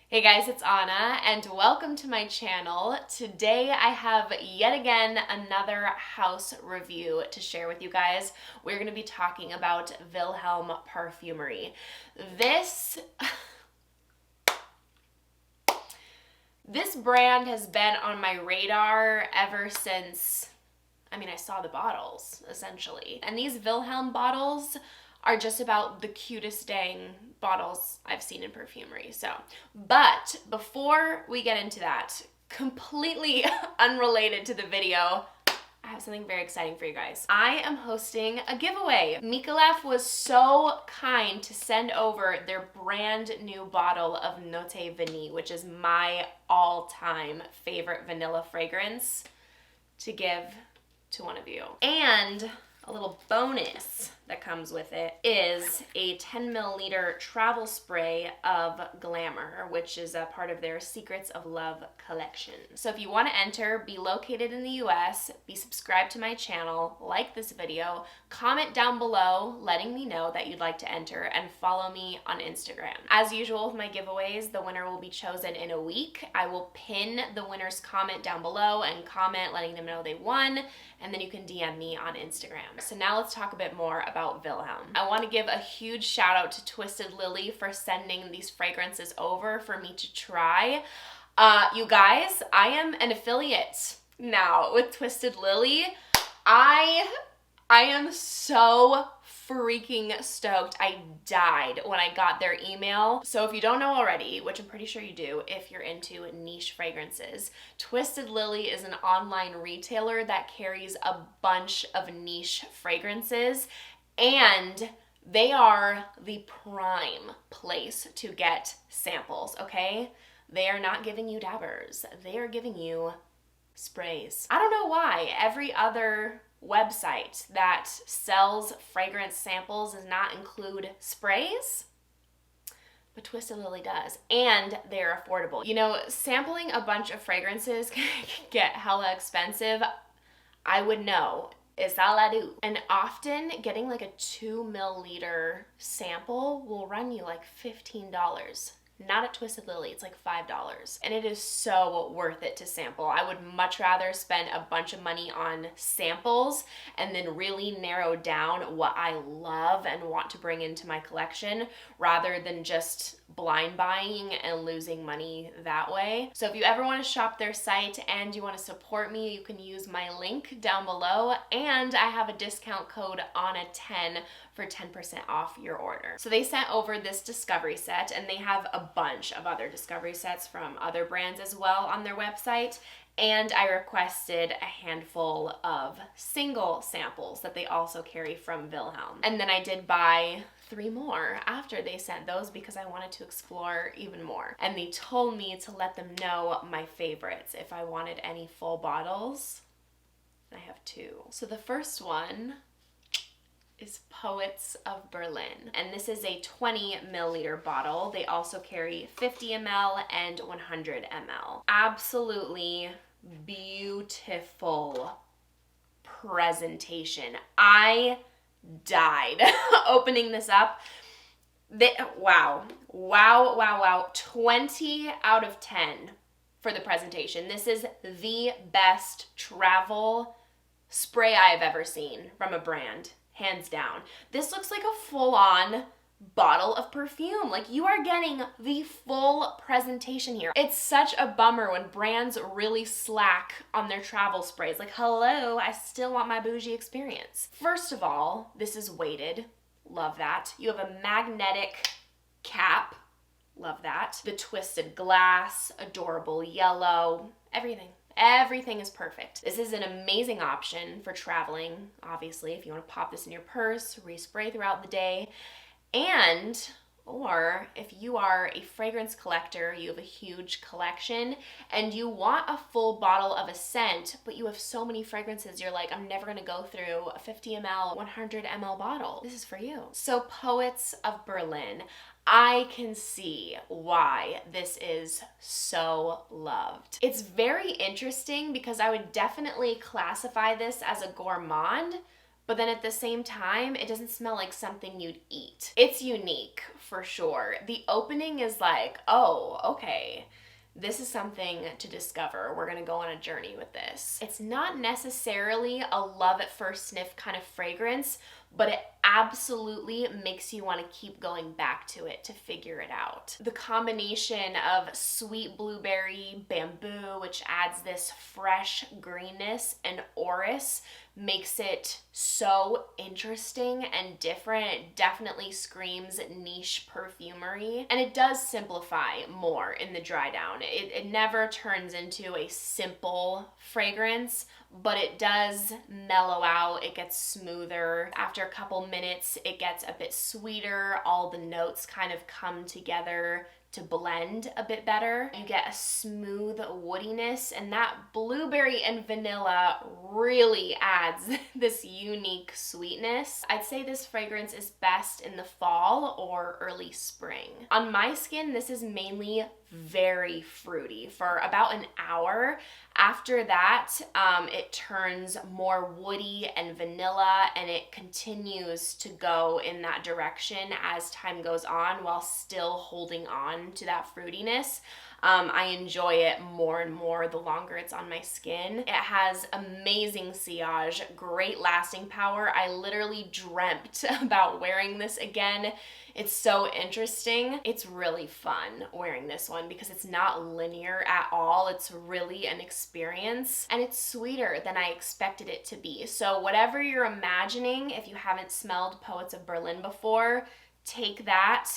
Hey guys, it's Anna and welcome to my channel. Today I have yet again another house review to share with you guys. We're going to be talking about Vilhelm Parfumerie. This brand has been on my radar ever since, I saw the bottles essentially. And these Vilhelm bottles are just about the cutest dang bottles I've seen in perfumery. But before we get into that, completely unrelated to the video, I have something very exciting for you guys. I am hosting a giveaway. Micallef was so kind to send over their brand new bottle of Notte Vanille, which is my all-time favorite vanilla fragrance, to give to one of you. And a little bonus that comes with it is a 10 milliliter travel spray of Glamour, which is a part of their Secrets of Love collection. So if you want to enter, be located in the US, be subscribed to my channel, like this video, comment down below letting me know that you'd like to enter, and follow me on Instagram. As usual with my giveaways, the winner will be chosen in a week. I will pin the winner's comment down below and comment letting them know they won, and then you can DM me on Instagram. So now let's talk a bit more about Vilhelm. I want to give a huge shout out to Twisted Lily for sending these fragrances over for me to try. You guys, I am an affiliate now with Twisted Lily. I am so freaking stoked. I died when I got their email. So if you don't know already, which I'm pretty sure you do if you're into niche fragrances, Twisted Lily is an online retailer that carries a bunch of niche fragrances, and they are the prime place to get samples, okay? They are not giving you dabbers. They are giving you sprays. I don't know why every other website that sells fragrance samples does not include sprays, but Twisted Lily does, and they're affordable. You know, sampling a bunch of fragrances can get hella expensive. I would know. It's all I do. And often getting like a 2 milliliter sample will run you like $15. Not at Twisted Lily, it's like $5. And it is so worth it to sample. I would much rather spend a bunch of money on samples and then really narrow down what I love and want to bring into my collection, rather than just blind buying and losing money that way. So if you ever want to shop their site and you want to support me, you can use my link down below, and I have a discount code ONA10 for 10% off your order. So they sent over this discovery set, and they have a bunch of other discovery sets from other brands as well on their website. And I requested a handful of single samples that they also carry from Vilhelm. And then I did buy 3 more after they sent those because I wanted to explore even more. And they told me to let them know my favorites if I wanted any full bottles. I have 2. So the first one is Poets of Berlin. And this is a 20 milliliter bottle. They also carry 50 ml and 100 ml. Absolutely beautiful presentation. I died opening this up. Wow. 20 out of 10 for the presentation. This is the best travel spray I have ever seen from a brand. Hands down. This looks like a full-on bottle of perfume. Like, you are getting the full presentation here. It's such a bummer when brands really slack on their travel sprays. Like, hello, I still want my bougie experience. First of all, this is weighted. Love that. You have a magnetic cap. Love that. The twisted glass, adorable yellow, everything. Everything is perfect. This is an amazing option for traveling, obviously, if you want to pop this in your purse, respray throughout the day, or if you are a fragrance collector, you have a huge collection, and you want a full bottle of a scent, but you have so many fragrances, you're like, I'm never going to go through a 50 ml, 100 ml bottle. This is for you. So Poets of Berlin. I can see why this is so loved. It's very interesting because I would definitely classify this as a gourmand, but then at the same time, it doesn't smell like something you'd eat. It's unique for sure. The opening is like, oh, okay, this is something to discover. We're gonna go on a journey with this. It's not necessarily a love at first sniff kind of fragrance, but it absolutely makes you want to keep going back to it to figure it out. The combination of sweet blueberry, bamboo, which adds this fresh greenness, and orris makes it so interesting and different. It definitely screams niche perfumery, and it does simplify more in the dry down. It never turns into a simple fragrance, but it does mellow out. It gets smoother. After a couple minutes, it gets a bit sweeter. All the notes kind of come together to blend a bit better. You get a smooth woodiness, and that blueberry and vanilla really adds this unique sweetness. I'd say this fragrance is best in the fall or early spring. On my skin, this is mainly very fruity for about an hour. After that, it turns more woody and vanilla, and it continues to go in that direction as time goes on while still holding on to that fruitiness. I enjoy it more and more the longer it's on my skin. It has amazing sillage, great lasting power. I literally dreamt about wearing this again. It's so interesting. It's really fun wearing this one because it's not linear at all. It's really an experience, and it's sweeter than I expected it to be. So whatever you're imagining, if you haven't smelled Poets of Berlin before, take that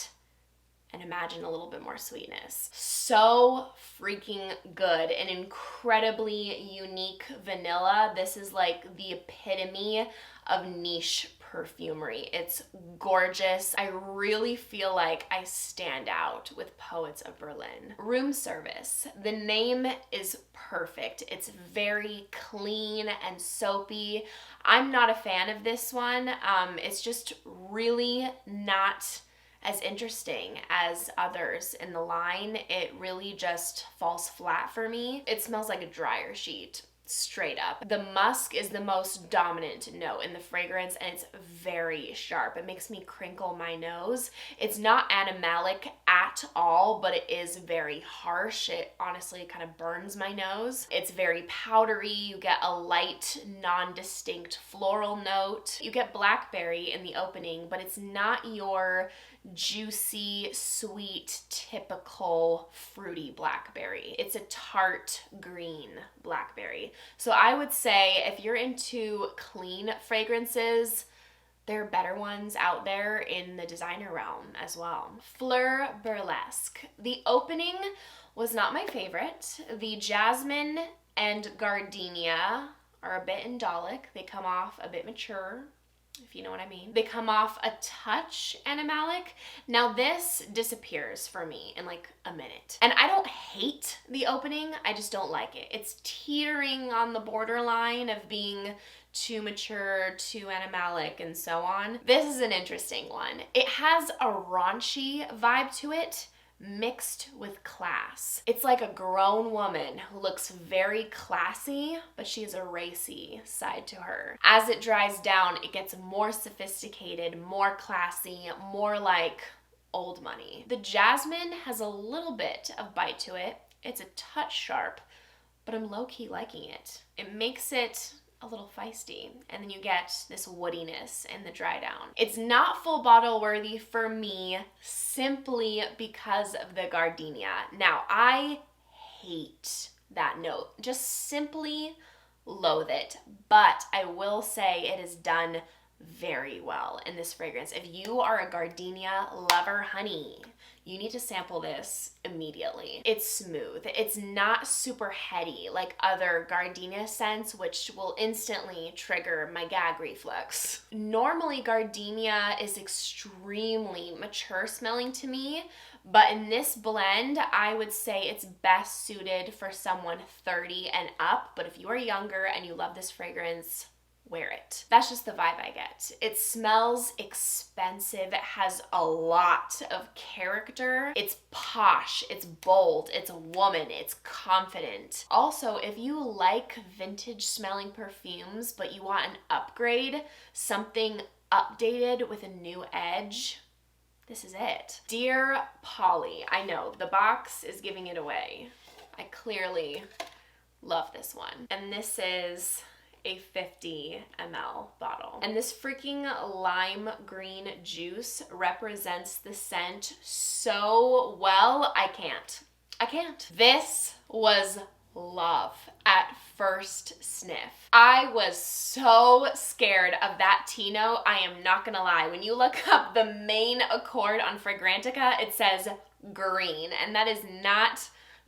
and imagine a little bit more sweetness. So freaking good. An incredibly unique vanilla. This is like the epitome of niche perfumery. It's gorgeous. I really feel like I stand out with Poets of Berlin. Room service. The name is perfect. It's very clean and soapy. I'm not a fan of this one. It's just really not as interesting as others in the line. It really just falls flat for me. It smells like a dryer sheet, straight up. The musk is the most dominant note in the fragrance, and it's very sharp. It makes me crinkle my nose. It's not animalic at all, but it is very harsh. It honestly kind of burns my nose. It's very powdery. You get a light, non-distinct floral note. You get blackberry in the opening, but it's not your juicy, sweet, typical fruity blackberry. It's a tart green blackberry. So I would say if you're into clean fragrances, there are better ones out there in the designer realm as well. Fleur Burlesque. The opening was not my favorite. The jasmine and gardenia are a bit indolic. They come off a bit mature, if you know what I mean. They come off a touch animalic. Now this disappears for me in like a minute. And I don't hate the opening, I just don't like it. It's teetering on the borderline of being too mature, too animalic, and so on. This is an interesting one. It has a raunchy vibe to it, mixed with class. It's like a grown woman who looks very classy, but she has a racy side to her. As it dries down, it gets more sophisticated, more classy, more like old money. The jasmine has a little bit of bite to it. It's a touch sharp, but I'm low-key liking it. It makes it a little feisty, and then you get this woodiness in the dry down. It's not full bottle worthy for me simply because of the gardenia. Now, I hate that note, just simply loathe it, but I will say it is done very well in this fragrance. If you are a gardenia lover, honey, you need to sample this immediately. It's smooth. It's not super heady like other gardenia scents, which will instantly trigger my gag reflex. Normally, gardenia is extremely mature smelling to me, but in this blend, I would say it's best suited for someone 30 and up. But if you are younger and you love this fragrance, wear it. That's just the vibe I get. It smells expensive. It has a lot of character. It's posh, it's bold, it's a woman, it's confident. Also, if you like vintage smelling perfumes, but you want an upgrade, something updated with a new edge, this is it. Dear Polly, I know the box is giving it away. I clearly love this one. And this is a 50 ml bottle. And this freaking lime green juice represents the scent so well, I can't. This was love at first sniff. I was so scared of that tea note, I am not gonna lie. When you look up the main accord on Fragrantica, it says green, and that is not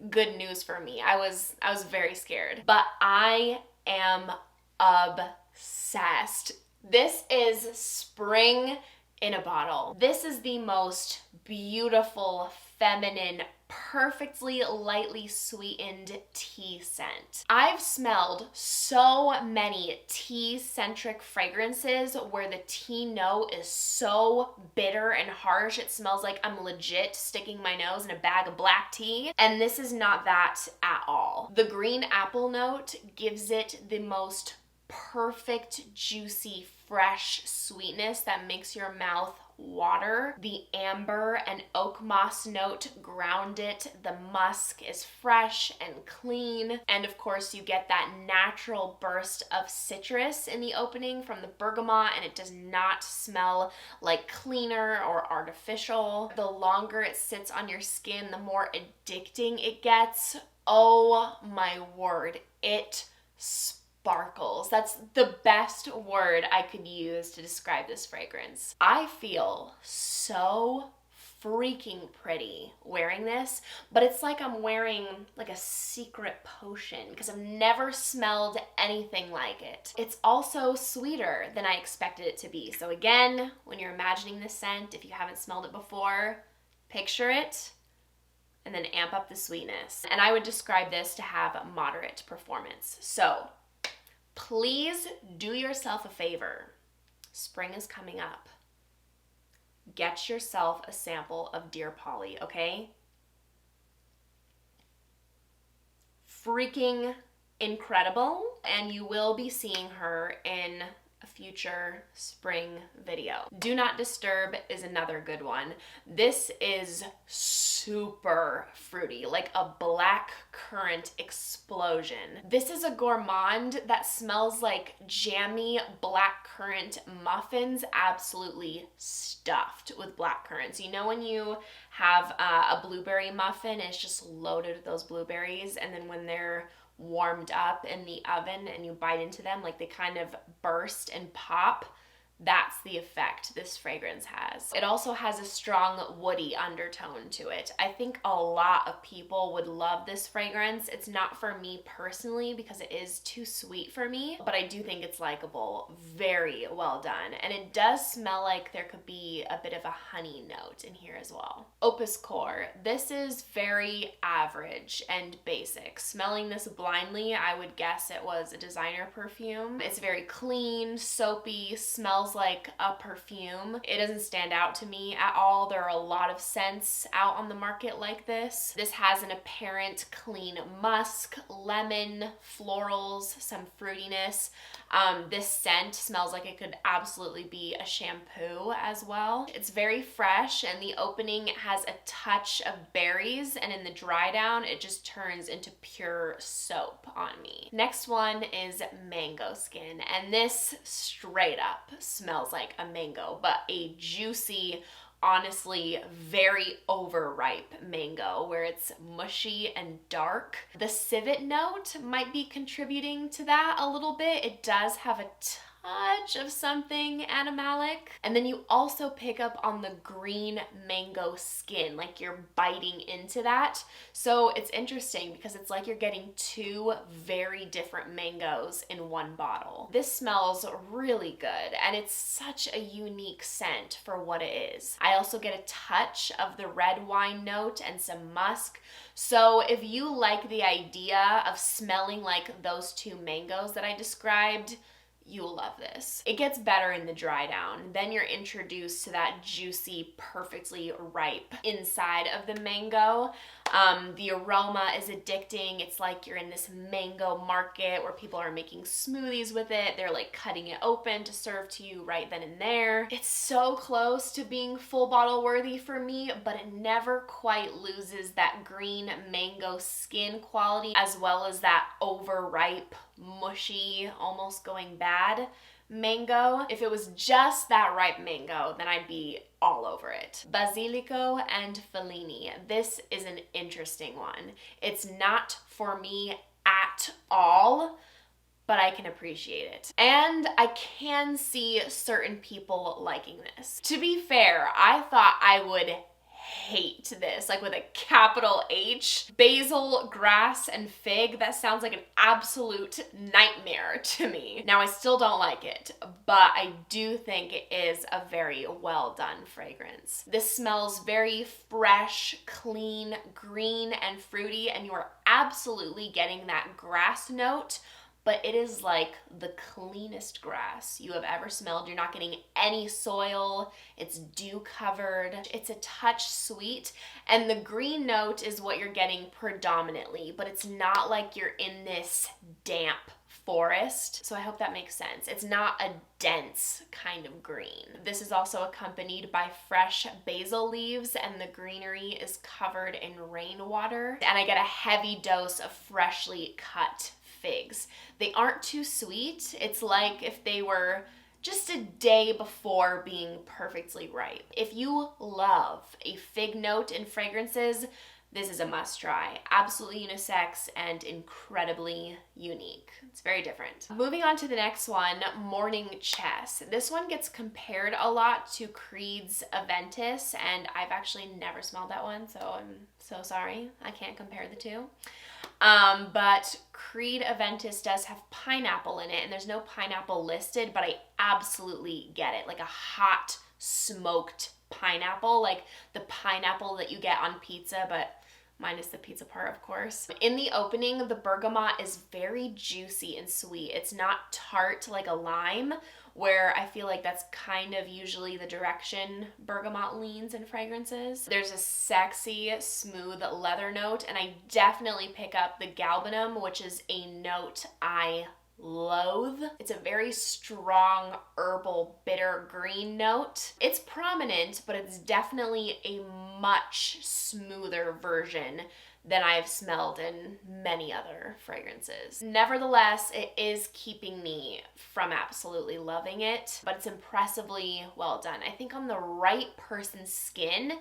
good news for me. I was very scared, but I am obsessed. This is spring in a bottle. This is the most beautiful, feminine, perfectly lightly sweetened tea scent. I've smelled so many tea-centric fragrances where the tea note is so bitter and harsh. It smells like I'm legit sticking my nose in a bag of black tea, and this is not that at all. The green apple note gives it the most perfect, juicy, fresh sweetness that makes your mouth water. The amber and oak moss note ground it. The musk is fresh and clean. And of course, you get that natural burst of citrus in the opening from the bergamot, and it does not smell like cleaner or artificial. The longer it sits on your skin, the more addicting it gets. Oh my word, it sparkles. That's the best word I could use to describe this fragrance. I feel so freaking pretty wearing this, but it's like I'm wearing like a secret potion because I've never smelled anything like it. It's also sweeter than I expected it to be. So again, when you're imagining this scent, if you haven't smelled it before, picture it and then amp up the sweetness. And I would describe this to have moderate performance. So please do yourself a favor. Spring is coming up. Get yourself a sample of Dear Polly, okay? Freaking incredible. And you will be seeing her in a future spring video. Do Not Disturb is another good one. This is super fruity, like a black currant explosion. This is a gourmand that smells like jammy black currant muffins, absolutely stuffed with black currants. You know when you have a blueberry muffin and it's just loaded with those blueberries, and then when they're warmed up in the oven and you bite into them, like they kind of burst and pop? That's the effect this fragrance has. It also has a strong woody undertone to it. I think a lot of people would love this fragrance. It's not for me personally because it is too sweet for me, but I do think it's likable. Very well done. And it does smell like there could be a bit of a honey note in here as well. Opus Kore. This is very average and basic. Smelling this blindly, I would guess it was a designer perfume. It's very clean, soapy, smells like a perfume. It doesn't stand out to me at all. There are a lot of scents out on the market like this. This has an apparent clean musk, lemon, florals, some fruitiness. This scent smells like it could absolutely be a shampoo as well. It's very fresh, and the opening has a touch of berries, and in the dry down it just turns into pure soap on me. Next one is Mango Skin, and this straight up smells like a mango, but a juicy, honestly very overripe mango where it's mushy and dark. The civet note might be contributing to that a little bit. It does have a touch of something animalic. And then you also pick up on the green mango skin, like you're biting into that. So it's interesting because it's like you're getting two very different mangoes in one bottle. This smells really good, and it's such a unique scent for what it is. I also get a touch of the red wine note and some musk. So if you like the idea of smelling like those two mangoes that I described, you'll love this. It gets better in the dry down. Then you're introduced to that juicy, perfectly ripe inside of the mango. The aroma is addicting. It's like you're in this mango market where people are making smoothies with it. They're like cutting it open to serve to you right then and there. It's so close to being full bottle worthy for me, but it never quite loses that green mango skin quality as well as that overripe, mushy, almost going bad mango. If it was just that ripe mango, then I'd be all over it. Basilico and Fellini. This is an interesting one. It's not for me at all, but I can appreciate it. And I can see certain people liking this. To be fair, I thought I would hate this, like with a capital H. Basil, grass, and fig, that sounds like an absolute nightmare to me. Now, I still don't like it, but I do think it is a very well done fragrance. This smells very fresh, clean, green, and fruity, and you are absolutely getting that grass note, but it is like the cleanest grass you have ever smelled. You're not getting any soil. It's dew covered. It's a touch sweet, and the green note is what you're getting predominantly, but it's not like you're in this damp forest. So I hope that makes sense. It's not a dense kind of green. This is also accompanied by fresh basil leaves, and the greenery is covered in rainwater. And I get a heavy dose of freshly cut figs. They aren't too sweet. It's like if they were just a day before being perfectly ripe. If you love a fig note in fragrances, this is a must try. Absolutely unisex and incredibly unique. It's very different. Moving on to the next one, Morning Chess. This one gets compared a lot to Creed's Aventus, and I've actually never smelled that one, so I'm so sorry. I can't compare the two. But Creed Aventus does have pineapple in it, and there's no pineapple listed, but I absolutely get it. Like a hot, smoked pineapple, like the pineapple that you get on pizza, but minus the pizza part, of course. In the opening, the bergamot is very juicy and sweet. It's not tart like a lime, where I feel like that's kind of usually the direction bergamot leans in fragrances. There's a sexy, smooth leather note, and I definitely pick up the galbanum, which is a note I loathe. It's a very strong, herbal, bitter green note. It's prominent, but it's definitely a much smoother version than I've smelled in many other fragrances. Nevertheless, it is keeping me from absolutely loving it, but it's impressively well done. I think on the right person's skin,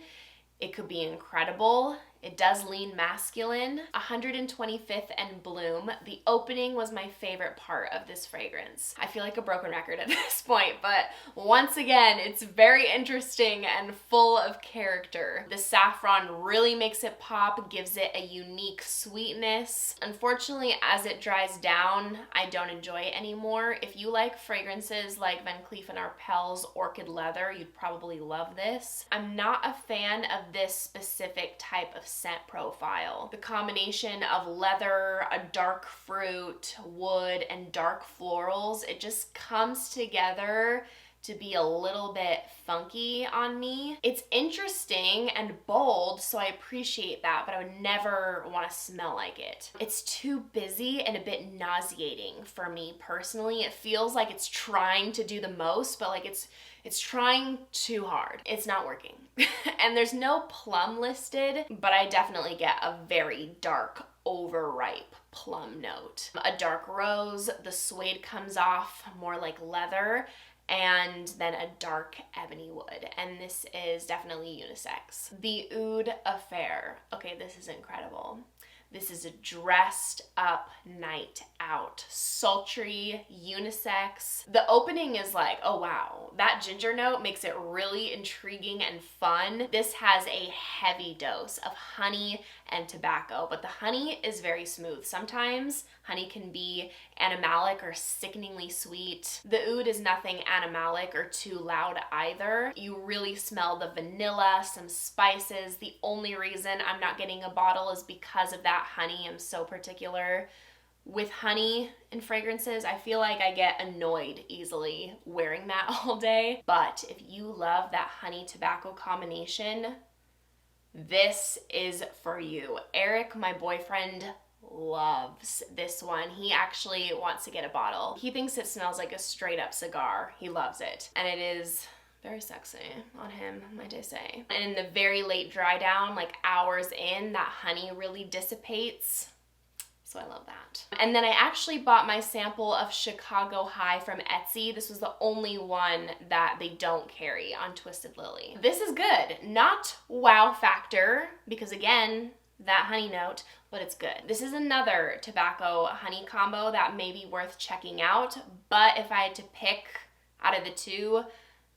it could be incredible. It does lean masculine. 125th and Bloom. The opening was my favorite part of this fragrance. I feel like a broken record at this point, but once again, it's very interesting and full of character. The saffron really makes it pop, gives it a unique sweetness. Unfortunately, as it dries down, I don't enjoy it anymore. If you like fragrances like Van Cleef & Arpels Orchid Leather, you'd probably love this. I'm not a fan of this specific type of scent profile. The combination of leather, a dark fruit, wood, and dark florals, it just comes together to be a little bit funky on me. It's interesting and bold, so I appreciate that, but I would never want to smell like it. It's too busy and a bit nauseating for me personally. It feels like it's trying to do the most, but like it's trying too hard. It's not working. And there's no plum listed, but I definitely get a very dark, overripe plum note. A dark rose, the suede comes off more like leather, and then a dark ebony wood. And this is definitely unisex. The Oud Affair. Okay, this is incredible. This is a dressed up night out, sultry, unisex. The opening is like, oh wow, that ginger note makes it really intriguing and fun. This has a heavy dose of honey and tobacco, but the honey is very smooth. Sometimes honey can be animalic or sickeningly sweet. The oud is nothing animalic or too loud either. You really smell the vanilla, some spices. The only reason I'm not getting a bottle is because of that honey. I'm so particular. with honey in fragrances, I feel like I get annoyed easily wearing that all day. But if you love that honey tobacco combination, this is for you. Eric, my boyfriend, loves this one. He actually wants to get a bottle. He thinks it smells like a straight up cigar. He loves it. And it is very sexy on him, might I say. And in the very late dry down, like hours in, that honey really dissipates. So I love that. And then I actually bought my sample of Chicago High from Etsy. This was the only one that they don't carry on Twisted Lily. This is good. Not wow factor, because again, that honey note, but it's good. This is another tobacco honey combo that may be worth checking out, but if I had to pick out of the two,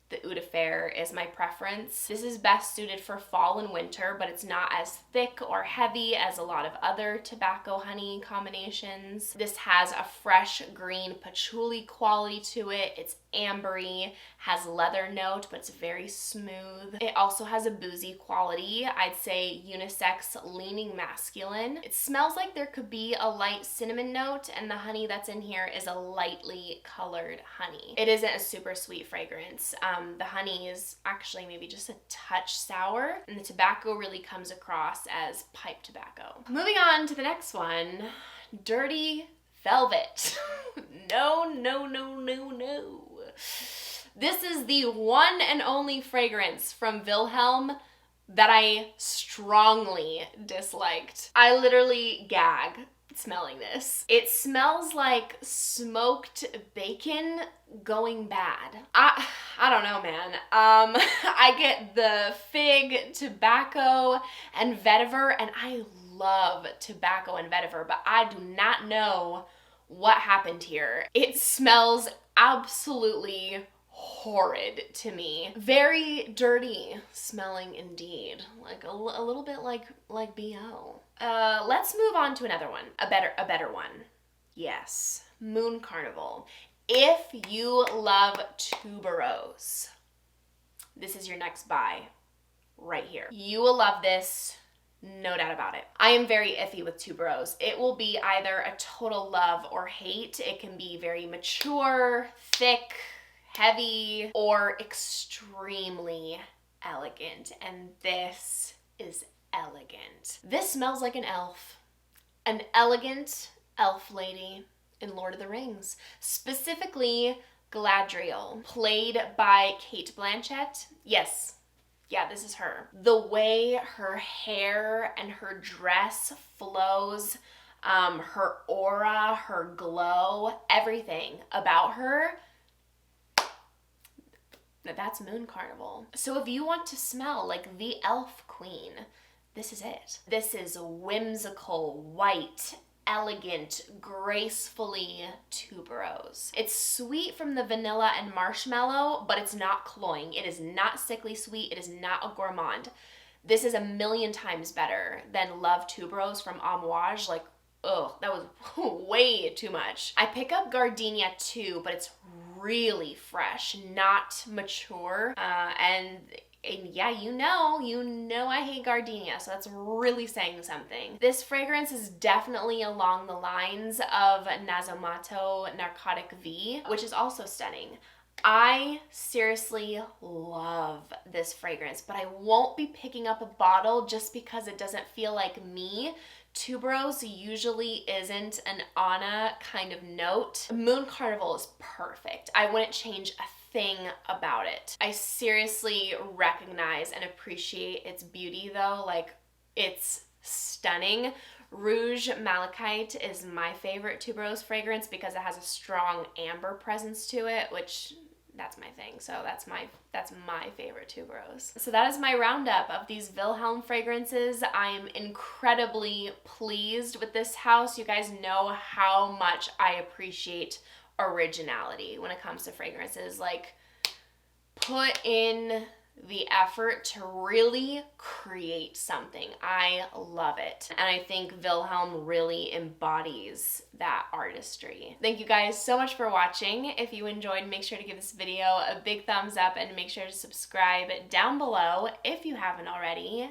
the Oud Affair is my preference. This is best suited for fall and winter, but it's not as thick or heavy as a lot of other tobacco honey combinations. This has a fresh green patchouli quality to it. It's ambery, has leather note, but it's very smooth. It also has a boozy quality. I'd say unisex, leaning masculine. It smells like there could be a light cinnamon note, and the honey that's in here is a lightly colored honey. It isn't a super sweet fragrance. The honey is actually maybe just a touch sour, and the tobacco really comes across as pipe tobacco. Moving on to the next one, Dirty Velvet. No, no, no, no, no. This is the one and only fragrance from Vilhelm that I strongly disliked. I literally gag smelling this. It smells like smoked bacon going bad. I don't know, man. I get the fig, tobacco, and vetiver, and I love tobacco and vetiver, but I do not know what happened here. It smells absolutely horrid to me. Very dirty smelling indeed. Like a little bit like BO. Let's move on to another one. A better one. Yes. Moon Carnival. If you love tuberose, this is your next buy right here. You will love this. No doubt about it. I am very iffy with tuberose. It will be either a total love or hate. It can be very mature, thick, heavy, or extremely elegant. And this is elegant. This smells like an elf. An elegant elf lady in Lord of the Rings. Specifically, Galadriel, played by Cate Blanchett. Yes. Yeah, this is her. The way her hair and her dress flows, her aura, her glow, everything about her, that's Moon Carnival. So if you want to smell like the elf queen, this is it. This is whimsical, white, elegant, gracefully tuberose. It's sweet from the vanilla and marshmallow, but it's not cloying. It is not sickly sweet. It is not a gourmand. This is a million times better than Love Tuberose from Amouage. Like, ugh, that was way too much. I pick up Gardenia too, but it's really fresh, not mature, and yeah, you know I hate gardenia, so that's really saying something. This fragrance is definitely along the lines of Nasomatto Narcotic V, which is also stunning. I seriously love this fragrance, but I won't be picking up a bottle just because it doesn't feel like me. Tuberose usually isn't an Anna kind of note. Moon Carnival is perfect. I wouldn't change a thing about it. I seriously recognize and appreciate its beauty though. Like, it's stunning. Rouge Malachite is my favorite tuberose fragrance because it has a strong amber presence to it, which that's my thing. So that's my favorite tuberose. So that is my roundup of these Vilhelm fragrances. I am incredibly pleased with this house. You guys know how much I appreciate originality when it comes to fragrances. Like, put in the effort to really create something. I love it. And I think Vilhelm really embodies that artistry. Thank you guys so much for watching. If you enjoyed, make sure to give this video a big thumbs up and make sure to subscribe down below if you haven't already.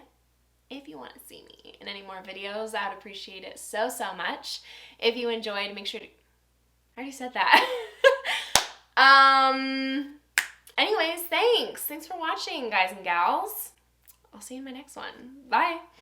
if you want to see me in any more videos. I would appreciate it so, so much. If you enjoyed, make sure to... I already said that. Anyways, thanks. Thanks for watching, guys and gals. I'll see you in my next one. Bye.